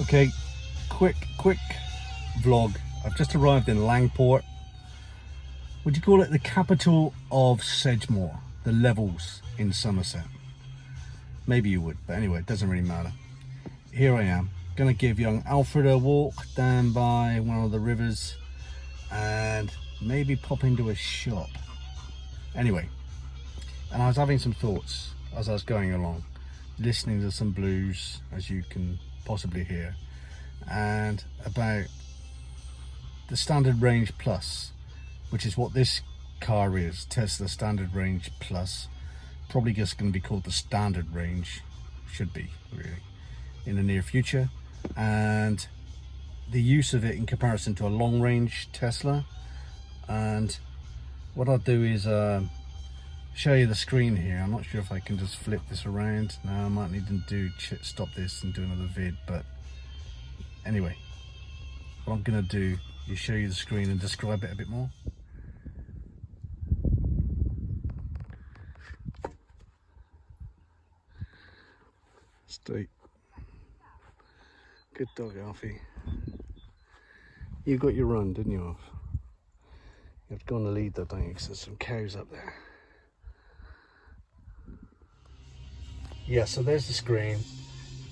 Okay, quick vlog. I've just arrived in Langport. Would you call it the capital of Sedgemoor, the Levels in Somerset? Maybe you would, but anyway, it doesn't really matter. Here I am, gonna give young Alfred a walk down by one of the rivers and maybe pop into a shop. Anyway, and I was having some thoughts as I was going along, listening to some blues, as you can possibly hear, and about the Standard Range Plus, which is what this car is, Tesla Standard Range Plus. Probably just going to be called the Standard Range, should be really, in the near future, and the use of it in comparison to a long range Tesla. And what I'll do is show you the screen here. I'm not sure if I can just flip this around. Now I might need to stop this and do another vid, but anyway, what I'm gonna do is show you the screen and describe it a bit more. Stay. Good dog, Alfie. You got your run, didn't you, Alf? You have to go on the lead though, don't you? Because there's some cows up there. Yeah, so there's the screen,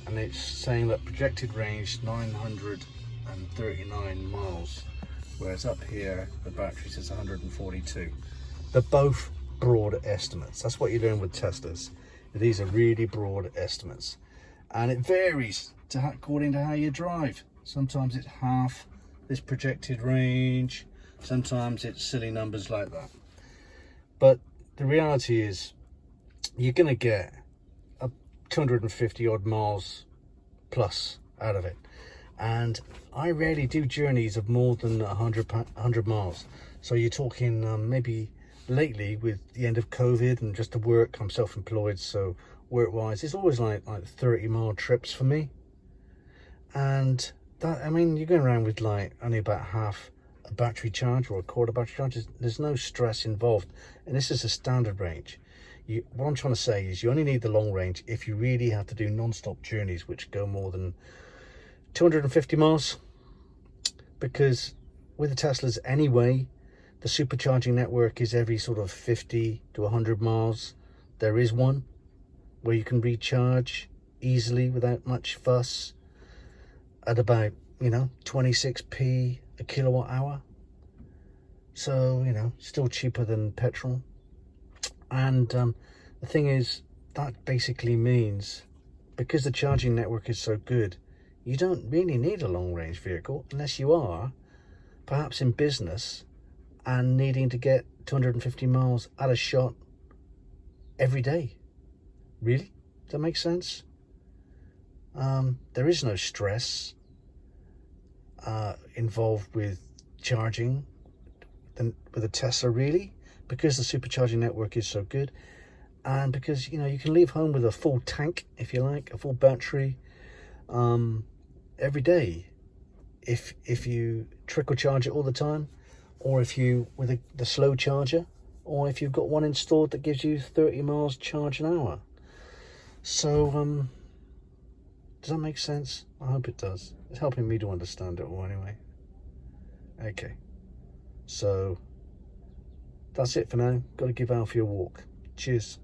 and it's saying that projected range 939 miles, whereas up here the battery says 142. They're both broad estimates. That's what you're doing with Teslas. These are really broad estimates, and it varies according to how you drive. Sometimes it's half this projected range, sometimes it's silly numbers like that. But the reality is you're going to get 250 odd miles plus out of it, and I rarely do journeys of more than 100 miles. So you're talking maybe lately with the end of COVID and just to work, I'm self-employed, so work-wise it's always like 30-mile trips for me. And that, I mean, you're going around with like only about half a battery charge or a quarter battery charge. There's no stress involved, and this is a standard range. What I'm trying to say is you only need the long range if you really have to do non-stop journeys which go more than 250 miles, because with the Teslas anyway, the supercharging network is every sort of 50 to 100 miles. There is one where you can recharge easily without much fuss at about, 26p a kilowatt hour. So, still cheaper than petrol. And the thing is, that basically means, because the charging network is so good, you don't really need a long range vehicle unless you are perhaps in business and needing to get 250 miles at a shot every day. Really? Does that make sense? There is no stress involved with charging with a Tesla, really, because the supercharging network is so good, and because you can leave home with a full tank, if you like, a full battery every day if you trickle charge it all the time, or if you with the slow charger, or if you've got one installed that gives you 30 miles charge an hour. So does that make sense? I hope it does. It's helping me to understand it all anyway. Okay, so that's it for now. Got to give Alfie a walk. Cheers.